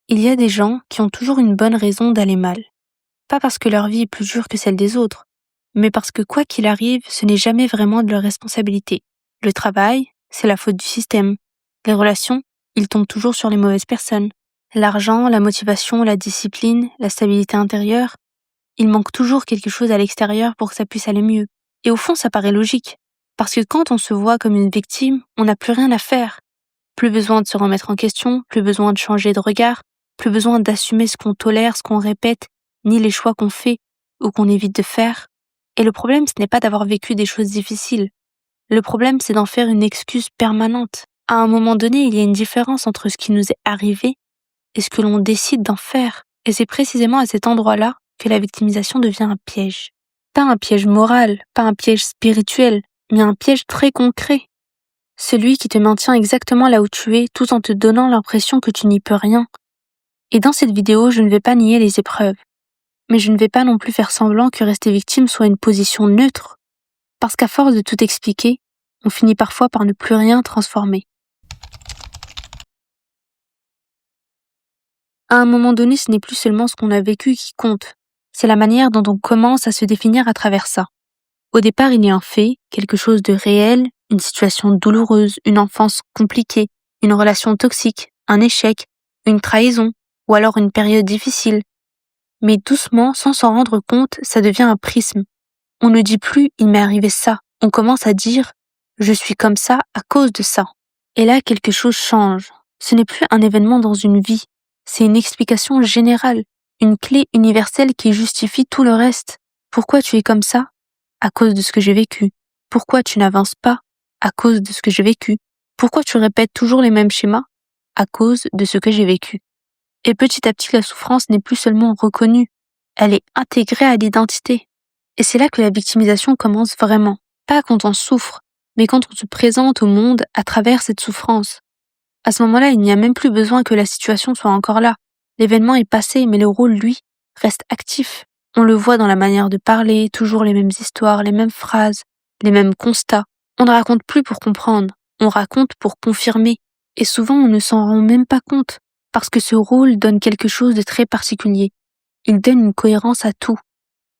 Il y a des gens qui ont toujours une bonne raison d'aller mal. Pas parce que leur vie est plus dure que celle des autres, mais parce que quoi qu'il arrive, ce n'est jamais vraiment de leur responsabilité. Le travail, c'est la faute du système. Les relations, ils tombent toujours sur les mauvaises personnes. L'argent, la motivation, la discipline, la stabilité intérieure, il manque toujours quelque chose à l'extérieur pour que ça puisse aller mieux. Et au fond, ça paraît logique. Parce que quand on se voit comme une victime, on n'a plus rien à faire. Plus besoin de se remettre en question, plus besoin de changer de regard, plus besoin d'assumer ce qu'on tolère, ce qu'on répète, ni les choix qu'on fait ou qu'on évite de faire. Et le problème, ce n'est pas d'avoir vécu des choses difficiles. Le problème, c'est d'en faire une excuse permanente. À un moment donné, il y a une différence entre ce qui nous est arrivé et ce que l'on décide d'en faire. Et c'est précisément à cet endroit-là que la victimisation devient un piège. Pas un piège moral, pas un piège spirituel, mais un piège très concret. Celui qui te maintient exactement là où tu es tout en te donnant l'impression que tu n'y peux rien. Et dans cette vidéo, je ne vais pas nier les épreuves. Mais je ne vais pas non plus faire semblant que rester victime soit une position neutre. Parce qu'à force de tout expliquer, on finit parfois par ne plus rien transformer. À un moment donné, ce n'est plus seulement ce qu'on a vécu qui compte. C'est la manière dont on commence à se définir à travers ça. Au départ, il y a un fait, quelque chose de réel, une situation douloureuse, une enfance compliquée, une relation toxique, un échec, une trahison, ou alors une période difficile. Mais doucement, sans s'en rendre compte, ça devient un prisme. On ne dit plus « il m'est arrivé ça », on commence à dire « je suis comme ça à cause de ça ». Et là, quelque chose change. Ce n'est plus un événement dans une vie, c'est une explication générale, une clé universelle qui justifie tout le reste. Pourquoi tu es comme ça ? À cause de ce que j'ai vécu. Pourquoi tu n'avances pas ? À cause de ce que j'ai vécu. Pourquoi tu répètes toujours les mêmes schémas ? À cause de ce que j'ai vécu. Et petit à petit, la souffrance n'est plus seulement reconnue, elle est intégrée à l'identité. Et c'est là que la victimisation commence vraiment. Pas quand on souffre, mais quand on se présente au monde à travers cette souffrance. À ce moment-là, il n'y a même plus besoin que la situation soit encore là. L'événement est passé, mais le rôle, lui, reste actif. On le voit dans la manière de parler, toujours les mêmes histoires, les mêmes phrases, les mêmes constats. On ne raconte plus pour comprendre, on raconte pour confirmer. Et souvent, on ne s'en rend même pas compte, parce que ce rôle donne quelque chose de très particulier. Il donne une cohérence à tout.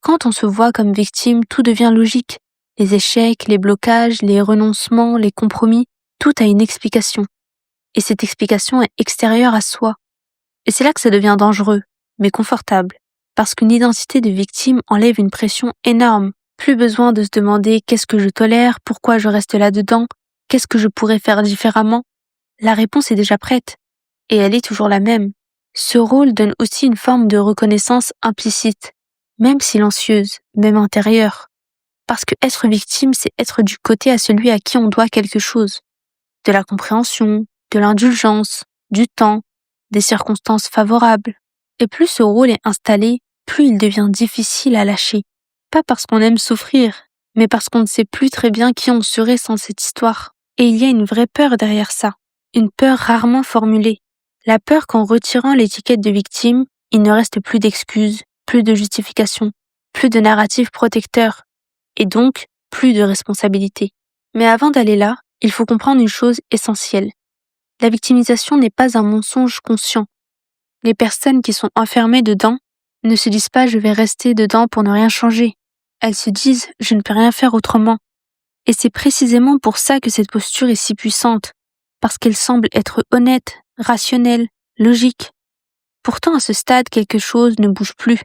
Quand on se voit comme victime, tout devient logique. Les échecs, les blocages, les renoncements, les compromis, tout a une explication. Et cette explication est extérieure à soi. Et c'est là que ça devient dangereux, mais confortable. Parce qu'une identité de victime enlève une pression énorme. Plus besoin de se demander qu'est-ce que je tolère, pourquoi je reste là-dedans, qu'est-ce que je pourrais faire différemment. La réponse est déjà prête. Et elle est toujours la même. Ce rôle donne aussi une forme de reconnaissance implicite, même silencieuse, même intérieure. Parce que être victime, c'est être du côté à celui à qui on doit quelque chose. De la compréhension, de l'indulgence, du temps, des circonstances favorables. Et plus ce rôle est installé, plus il devient difficile à lâcher. Pas parce qu'on aime souffrir, mais parce qu'on ne sait plus très bien qui on serait sans cette histoire. Et il y a une vraie peur derrière ça, une peur rarement formulée. La peur qu'en retirant l'étiquette de victime, il ne reste plus d'excuses, plus de justifications, plus de narratifs protecteurs, et donc plus de responsabilité. Mais avant d'aller là, il faut comprendre une chose essentielle. La victimisation n'est pas un mensonge conscient. Les personnes qui sont enfermées dedans ne se disent pas « je vais rester dedans pour ne rien changer ». Elles se disent « je ne peux rien faire autrement ». Et c'est précisément pour ça que cette posture est si puissante, parce qu'elle semble être honnête, rationnelle, logique. Pourtant, à ce stade, quelque chose ne bouge plus.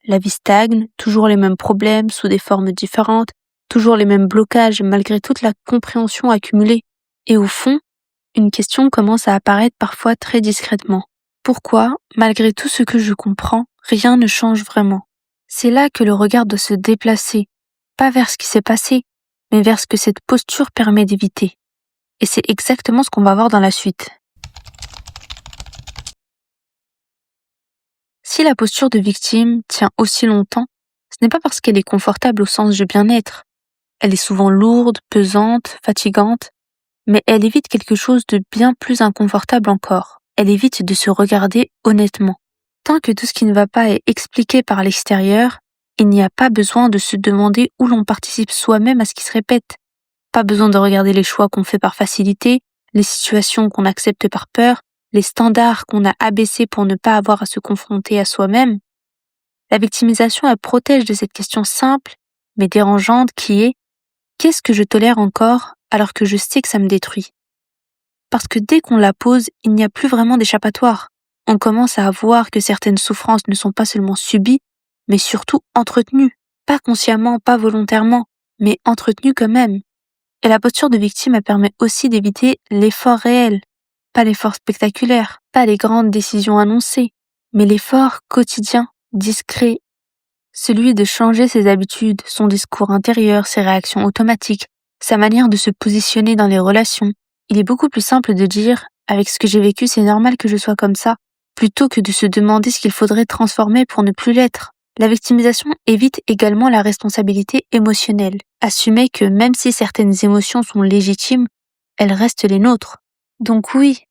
La vie stagne, toujours les mêmes problèmes sous des formes différentes, toujours les mêmes blocages malgré toute la compréhension accumulée. Et au fond, une question commence à apparaître parfois très discrètement. Pourquoi, malgré tout ce que je comprends, rien ne change vraiment ? C'est là que le regard doit se déplacer, pas vers ce qui s'est passé, mais vers ce que cette posture permet d'éviter. Et c'est exactement ce qu'on va voir dans la suite. Si la posture de victime tient aussi longtemps, ce n'est pas parce qu'elle est confortable au sens du bien-être. Elle est souvent lourde, pesante, fatigante, mais elle évite quelque chose de bien plus inconfortable encore. Elle évite de se regarder honnêtement. Tant que tout ce qui ne va pas est expliqué par l'extérieur, il n'y a pas besoin de se demander où l'on participe soi-même à ce qui se répète. Pas besoin de regarder les choix qu'on fait par facilité, les situations qu'on accepte par peur, les standards qu'on a abaissés pour ne pas avoir à se confronter à soi-même, la victimisation, elle protège de cette question simple, mais dérangeante qui est: qu'est-ce que je tolère encore alors que je sais que ça me détruit? Parce que dès qu'on la pose, il n'y a plus vraiment d'échappatoire. On commence à voir que certaines souffrances ne sont pas seulement subies, mais surtout entretenues. Pas consciemment, pas volontairement, mais entretenues quand même. Et la posture de victime, elle permet aussi d'éviter l'effort réel. Pas l'effort spectaculaire, pas les grandes décisions annoncées, mais l'effort quotidien, discret. Celui de changer ses habitudes, son discours intérieur, ses réactions automatiques, sa manière de se positionner dans les relations. Il est beaucoup plus simple de dire: avec ce que j'ai vécu, c'est normal que je sois comme ça, plutôt que de se demander ce qu'il faudrait transformer pour ne plus l'être. La victimisation évite également la responsabilité émotionnelle. Assumer que même si certaines émotions sont légitimes, elles restent les nôtres. Donc oui,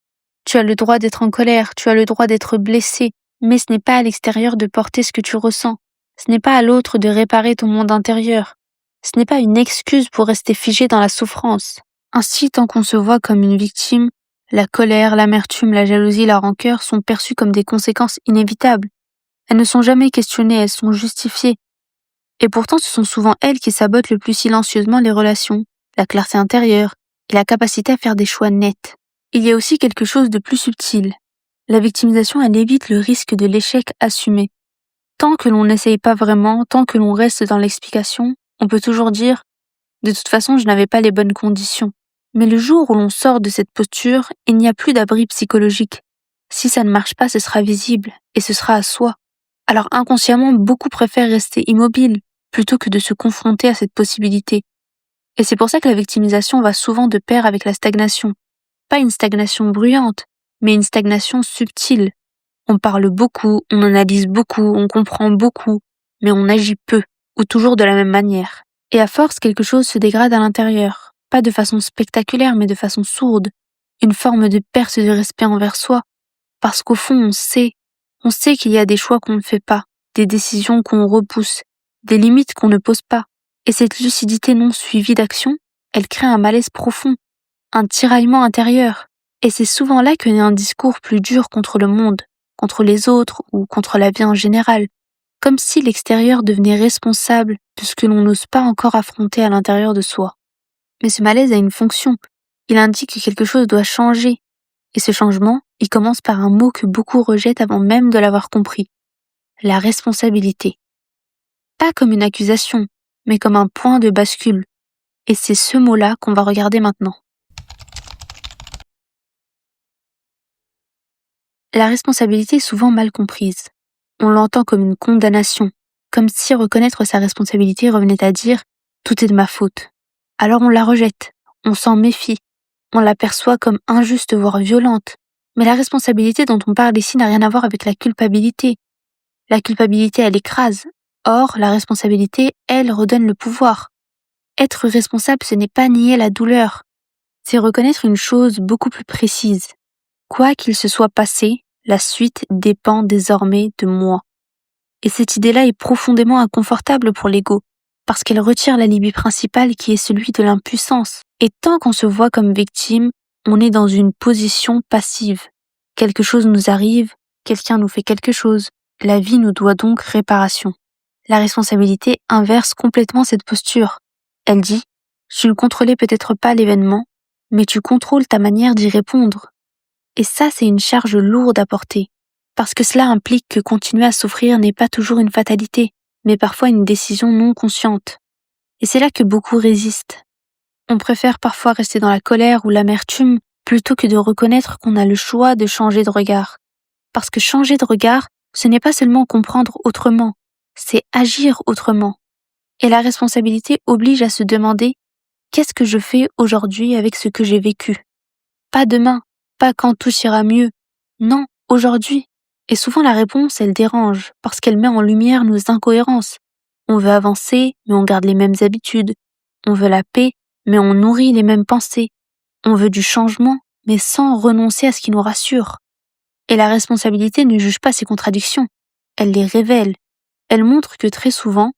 tu as le droit d'être en colère, tu as le droit d'être blessé, mais ce n'est pas à l'extérieur de porter ce que tu ressens. Ce n'est pas à l'autre de réparer ton monde intérieur. Ce n'est pas une excuse pour rester figé dans la souffrance. Ainsi, tant qu'on se voit comme une victime, la colère, l'amertume, la jalousie, la rancœur sont perçues comme des conséquences inévitables. Elles ne sont jamais questionnées, elles sont justifiées. Et pourtant, ce sont souvent elles qui sabotent le plus silencieusement les relations, la clarté intérieure et la capacité à faire des choix nets. Il y a aussi quelque chose de plus subtil. La victimisation, elle évite le risque de l'échec assumé. Tant que l'on n'essaye pas vraiment, tant que l'on reste dans l'explication, on peut toujours dire: de toute façon, je n'avais pas les bonnes conditions. Mais le jour où l'on sort de cette posture, il n'y a plus d'abri psychologique. Si ça ne marche pas, ce sera visible, et ce sera à soi. Alors inconsciemment, beaucoup préfèrent rester immobiles, plutôt que de se confronter à cette possibilité. Et c'est pour ça que la victimisation va souvent de pair avec la stagnation. Pas une stagnation bruyante, mais une stagnation subtile. On parle beaucoup, on analyse beaucoup, on comprend beaucoup, mais on agit peu, ou toujours de la même manière. Et à force, quelque chose se dégrade à l'intérieur. Pas de façon spectaculaire, mais de façon sourde. Une forme de perte de respect envers soi. Parce qu'au fond, on sait qu'il y a des choix qu'on ne fait pas, des décisions qu'on repousse, des limites qu'on ne pose pas. Et cette lucidité non suivie d'action, elle crée un malaise profond, un tiraillement intérieur. Et c'est souvent là que naît un discours plus dur contre le monde, contre les autres ou contre la vie en général. Comme si l'extérieur devenait responsable de ce que l'on n'ose pas encore affronter à l'intérieur de soi. Mais ce malaise a une fonction. Il indique que quelque chose doit changer. Et ce changement, il commence par un mot que beaucoup rejettent avant même de l'avoir compris. La responsabilité. Pas comme une accusation, mais comme un point de bascule. Et c'est ce mot-là qu'on va regarder maintenant. La responsabilité est souvent mal comprise. On l'entend comme une condamnation, comme si reconnaître sa responsabilité revenait à dire « tout est de ma faute ». Alors on la rejette, on s'en méfie, on l'aperçoit comme injuste voire violente. Mais la responsabilité dont on parle ici n'a rien à voir avec la culpabilité. La culpabilité, elle écrase. Or, la responsabilité, elle, redonne le pouvoir. Être responsable, ce n'est pas nier la douleur. C'est reconnaître une chose beaucoup plus précise. Quoi qu'il se soit passé, la suite dépend désormais de moi. Et cette idée-là est profondément inconfortable pour l'ego, parce qu'elle retire l'alibi principal qui est celui de l'impuissance. Et tant qu'on se voit comme victime, on est dans une position passive. Quelque chose nous arrive, quelqu'un nous fait quelque chose, la vie nous doit donc réparation. La responsabilité inverse complètement cette posture. Elle dit: tu ne contrôlais peut-être pas l'événement, mais tu contrôles ta manière d'y répondre. Et ça, c'est une charge lourde à porter, parce que cela implique que continuer à souffrir n'est pas toujours une fatalité, mais parfois une décision non consciente. Et c'est là que beaucoup résistent. On préfère parfois rester dans la colère ou l'amertume plutôt que de reconnaître qu'on a le choix de changer de regard. Parce que changer de regard, ce n'est pas seulement comprendre autrement, c'est agir autrement. Et la responsabilité oblige à se demander: qu'est-ce que je fais aujourd'hui avec ce que j'ai vécu? Pas demain, pas quand tout ira mieux. Non, aujourd'hui. Et souvent la réponse, elle dérange, parce qu'elle met en lumière nos incohérences. On veut avancer, mais on garde les mêmes habitudes. On veut la paix, mais on nourrit les mêmes pensées. On veut du changement, mais sans renoncer à ce qui nous rassure. Et la responsabilité ne juge pas ces contradictions. Elle les révèle. Elle montre que très souvent,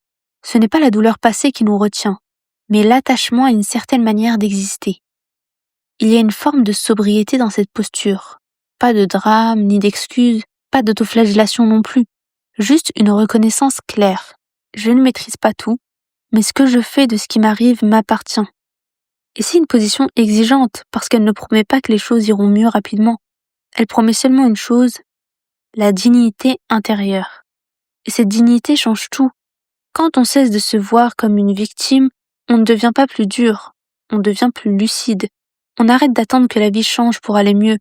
ce n'est pas la douleur passée qui nous retient, mais l'attachement à une certaine manière d'exister. Il y a une forme de sobriété dans cette posture. Pas de drame, ni d'excuses, pas d'autoflagellation non plus. Juste une reconnaissance claire. Je ne maîtrise pas tout, mais ce que je fais de ce qui m'arrive m'appartient. Et c'est une position exigeante, parce qu'elle ne promet pas que les choses iront mieux rapidement. Elle promet seulement une chose, la dignité intérieure. Et cette dignité change tout. Quand on cesse de se voir comme une victime, on ne devient pas plus dur, on devient plus lucide. On arrête d'attendre que la vie change pour aller mieux.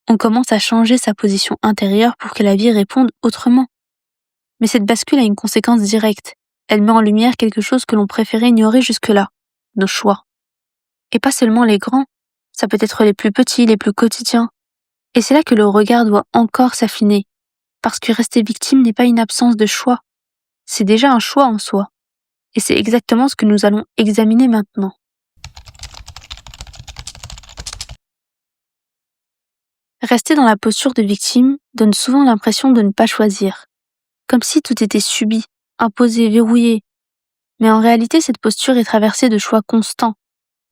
On commence à changer sa position intérieure pour que la vie réponde autrement. Mais cette bascule a une conséquence directe. Elle met en lumière quelque chose que l'on préférait ignorer jusque-là, nos choix. Et pas seulement les grands, ça peut être les plus petits, les plus quotidiens. Et c'est là que le regard doit encore s'affiner, parce que rester victime n'est pas une absence de choix, c'est déjà un choix en soi. Et c'est exactement ce que nous allons examiner maintenant. Rester dans la posture de victime donne souvent l'impression de ne pas choisir, comme si tout était subi, imposé, verrouillé. Mais en réalité, cette posture est traversée de choix constants,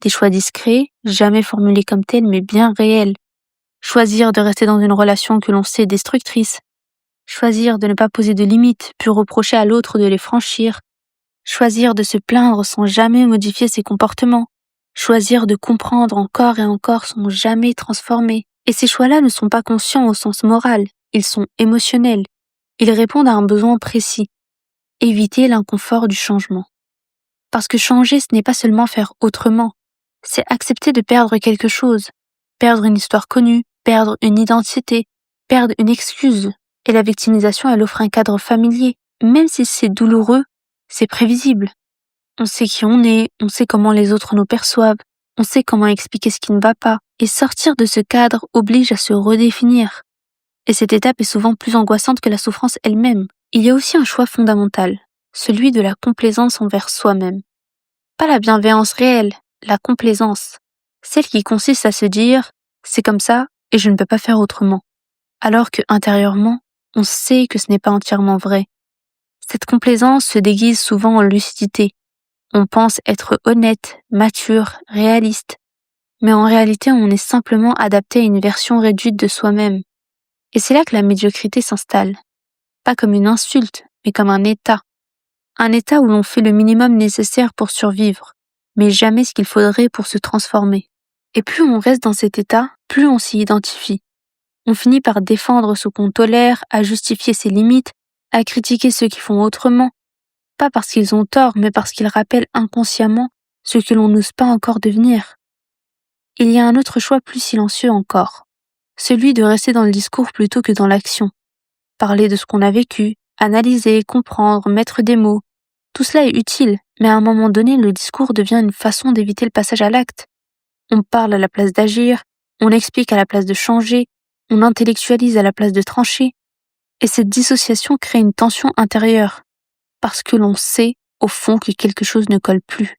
des choix discrets, jamais formulés comme tels mais bien réels. Choisir de rester dans une relation que l'on sait destructrice, choisir de ne pas poser de limites puis reprocher à l'autre de les franchir, choisir de se plaindre sans jamais modifier ses comportements, choisir de comprendre encore et encore sans jamais transformer. Et ces choix-là ne sont pas conscients au sens moral, ils sont émotionnels. Ils répondent à un besoin précis, éviter l'inconfort du changement. Parce que changer, ce n'est pas seulement faire autrement, c'est accepter de perdre quelque chose, perdre une histoire connue, perdre une identité, perdre une excuse. Et la victimisation, elle offre un cadre familier. Même si c'est douloureux, c'est prévisible. On sait qui on est, on sait comment les autres nous perçoivent, on sait comment expliquer ce qui ne va pas. Et sortir de ce cadre oblige à se redéfinir. Et cette étape est souvent plus angoissante que la souffrance elle-même. Il y a aussi un choix fondamental, celui de la complaisance envers soi-même. Pas la bienveillance réelle, la complaisance. Celle qui consiste à se dire « c'est comme ça et je ne peux pas faire autrement ». Alors que intérieurement, on sait que ce n'est pas entièrement vrai. Cette complaisance se déguise souvent en lucidité. On pense être honnête, mature, réaliste. Mais en réalité, on est simplement adapté à une version réduite de soi-même. Et c'est là que la médiocrité s'installe. Pas comme une insulte, mais comme un état. Un état où l'on fait le minimum nécessaire pour survivre, mais jamais ce qu'il faudrait pour se transformer. Et plus on reste dans cet état, plus on s'y identifie. On finit par défendre ce qu'on tolère, à justifier ses limites, à critiquer ceux qui font autrement, pas parce qu'ils ont tort, mais parce qu'ils rappellent inconsciemment ce que l'on n'ose pas encore devenir. Il y a un autre choix plus silencieux encore, celui de rester dans le discours plutôt que dans l'action. Parler de ce qu'on a vécu, analyser, comprendre, mettre des mots. Tout cela est utile, mais à un moment donné, le discours devient une façon d'éviter le passage à l'acte. On parle à la place d'agir, on explique à la place de changer, on intellectualise à la place de trancher. Et cette dissociation crée une tension intérieure, parce que l'on sait, au fond, que quelque chose ne colle plus.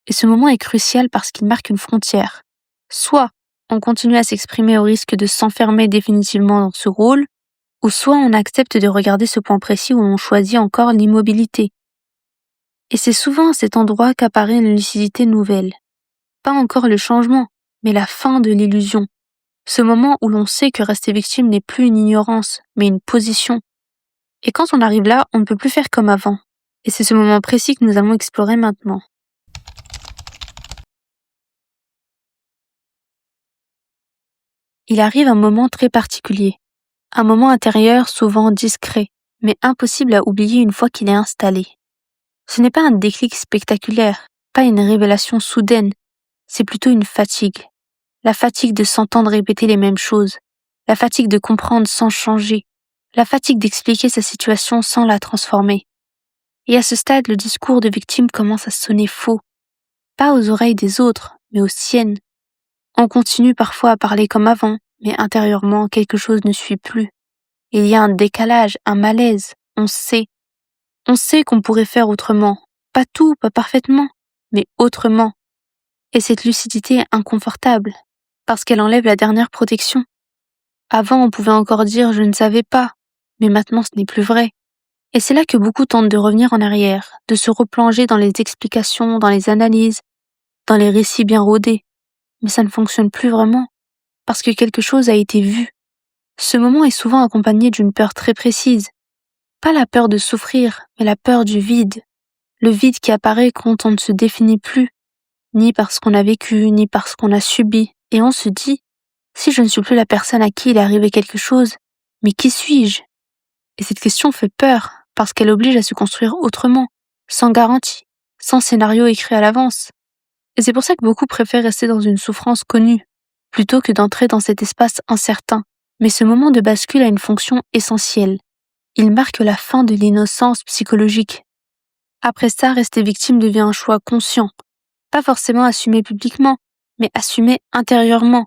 Et ce moment est crucial parce qu'il marque une frontière. Soit on continue à s'exprimer au risque de s'enfermer définitivement dans ce rôle, ou soit on accepte de regarder ce point précis où on choisit encore l'immobilité. Et c'est souvent à cet endroit qu'apparaît une lucidité nouvelle. Pas encore le changement, mais la fin de l'illusion. Ce moment où l'on sait que rester victime n'est plus une ignorance, mais une position. Et quand on arrive là, on ne peut plus faire comme avant. Et c'est ce moment précis que nous allons explorer maintenant. Il arrive un moment très particulier. Un moment intérieur souvent discret, mais impossible à oublier une fois qu'il est installé. Ce n'est pas un déclic spectaculaire, pas une révélation soudaine, c'est plutôt une fatigue. La fatigue de s'entendre répéter les mêmes choses, la fatigue de comprendre sans changer, la fatigue d'expliquer sa situation sans la transformer. Et à ce stade, le discours de victime commence à sonner faux, pas aux oreilles des autres, mais aux siennes. On continue parfois à parler comme avant, mais intérieurement, quelque chose ne suit plus. Il y a un décalage, un malaise, on sait. On sait qu'on pourrait faire autrement. Pas tout, pas parfaitement, mais autrement. Et cette lucidité est inconfortable, parce qu'elle enlève la dernière protection. Avant, on pouvait encore dire « je ne savais pas », mais maintenant ce n'est plus vrai. Et c'est là que beaucoup tentent de revenir en arrière, de se replonger dans les explications, dans les analyses, dans les récits bien rodés. Mais ça ne fonctionne plus vraiment, parce que quelque chose a été vu, Ce moment est souvent accompagné d'une peur très précise. Pas la peur de souffrir, mais la peur du vide. Le vide qui apparaît quand on ne se définit plus, ni par ce qu'on a vécu, ni par ce qu'on a subi. Et on se dit, si je ne suis plus la personne à qui il est arrivé quelque chose, mais qui suis-je? Et cette question fait peur, parce qu'elle oblige à se construire autrement, sans garantie, sans scénario écrit à l'avance. Et c'est pour ça que beaucoup préfèrent rester dans une souffrance connue, plutôt que d'entrer dans cet espace incertain. Mais ce moment de bascule a une fonction essentielle. Il marque la fin de l'innocence psychologique. Après ça, rester victime devient un choix conscient, pas forcément assumé publiquement, mais assumé intérieurement.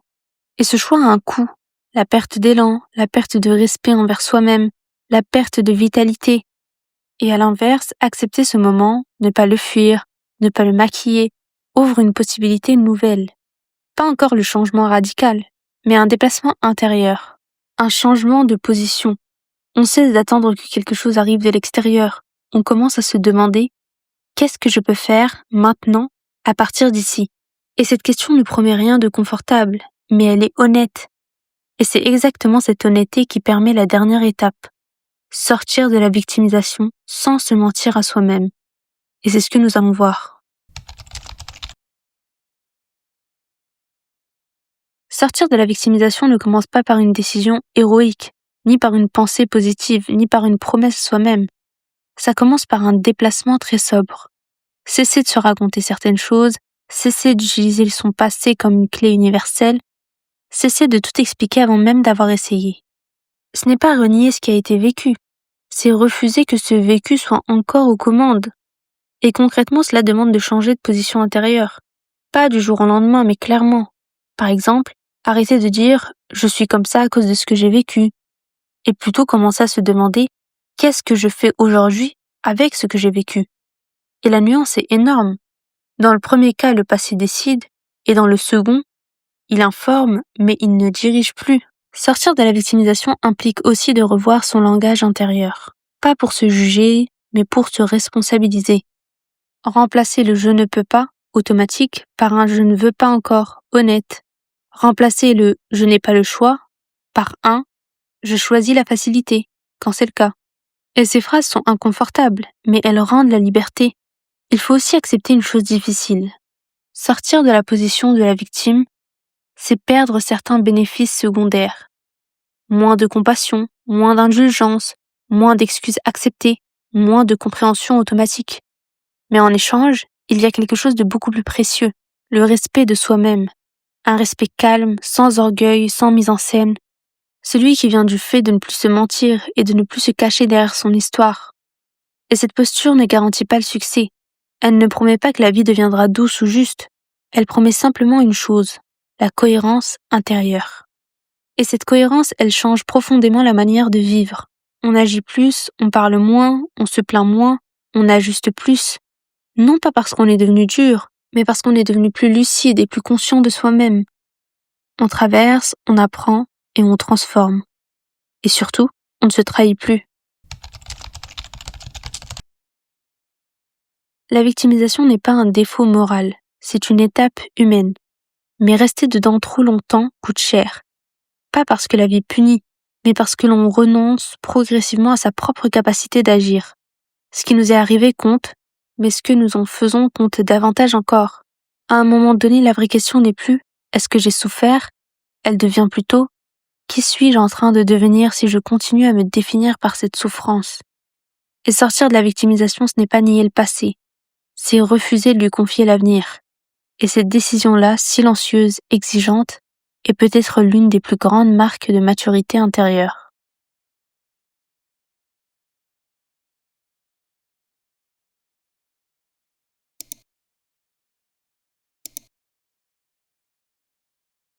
Et ce choix a un coût. La perte d'élan, la perte de respect envers soi-même, la perte de vitalité. Et à l'inverse, accepter ce moment, ne pas le fuir, ne pas le maquiller, ouvre une possibilité nouvelle. Pas encore le changement radical, mais un déplacement intérieur. Un changement de position. On cesse d'attendre que quelque chose arrive de l'extérieur. On commence à se demander « Qu'est-ce que je peux faire maintenant à partir d'ici ?» Et cette question ne promet rien de confortable, mais elle est honnête. Et c'est exactement cette honnêteté qui permet la dernière étape. Sortir de la victimisation sans se mentir à soi-même. Et c'est ce que nous allons voir. Sortir de la victimisation ne commence pas par une décision héroïque, ni par une pensée positive, ni par une promesse soi-même. Ça commence par un déplacement très sobre. Cesser de se raconter certaines choses, cesser d'utiliser son passé comme une clé universelle, cesser de tout expliquer avant même d'avoir essayé. Ce n'est pas renier ce qui a été vécu, c'est refuser que ce vécu soit encore aux commandes. Et concrètement, cela demande de changer de position intérieure. Pas du jour au lendemain, mais clairement. Par exemple, arrêter de dire « je suis comme ça à cause de ce que j'ai vécu » et plutôt commencer à se demander « qu'est-ce que je fais aujourd'hui avec ce que j'ai vécu ?» Et la nuance est énorme. Dans le premier cas, le passé décide, et dans le second, il informe, mais il ne dirige plus. Sortir de la victimisation implique aussi de revoir son langage intérieur. Pas pour se juger, mais pour se responsabiliser. Remplacer le « je ne peux pas » automatique par un « je ne veux pas encore » honnête. Remplacer le « je n'ai pas le choix » par un « je choisis la facilité » quand c'est le cas. Et ces phrases sont inconfortables, mais elles rendent la liberté. Il faut aussi accepter une chose difficile. Sortir de la position de la victime, c'est perdre certains bénéfices secondaires. Moins de compassion, moins d'indulgence, moins d'excuses acceptées, moins de compréhension automatique. Mais en échange, il y a quelque chose de beaucoup plus précieux, le respect de soi-même. Un respect calme, sans orgueil, sans mise en scène. Celui qui vient du fait de ne plus se mentir et de ne plus se cacher derrière son histoire. Et cette posture ne garantit pas le succès. Elle ne promet pas que la vie deviendra douce ou juste. Elle promet simplement une chose, la cohérence intérieure. Et cette cohérence, elle change profondément la manière de vivre. On agit plus, on parle moins, on se plaint moins, on ajuste plus. Non pas parce qu'on est devenu dur, mais parce qu'on est devenu plus lucide et plus conscient de soi-même. On traverse, on apprend et on transforme. Et surtout, on ne se trahit plus. La victimisation n'est pas un défaut moral, c'est une étape humaine. Mais rester dedans trop longtemps coûte cher. Pas parce que la vie punit, mais parce que l'on renonce progressivement à sa propre capacité d'agir. Ce qui nous est arrivé compte, mais ce que nous en faisons compte davantage encore. À un moment donné, la vraie question n'est plus « est-ce que j'ai souffert ?» Elle devient plutôt « qui suis-je en train de devenir si je continue à me définir par cette souffrance ?» Et sortir de la victimisation, ce n'est pas nier le passé, c'est refuser de lui confier l'avenir. Et cette décision-là, silencieuse, exigeante, est peut-être l'une des plus grandes marques de maturité intérieure.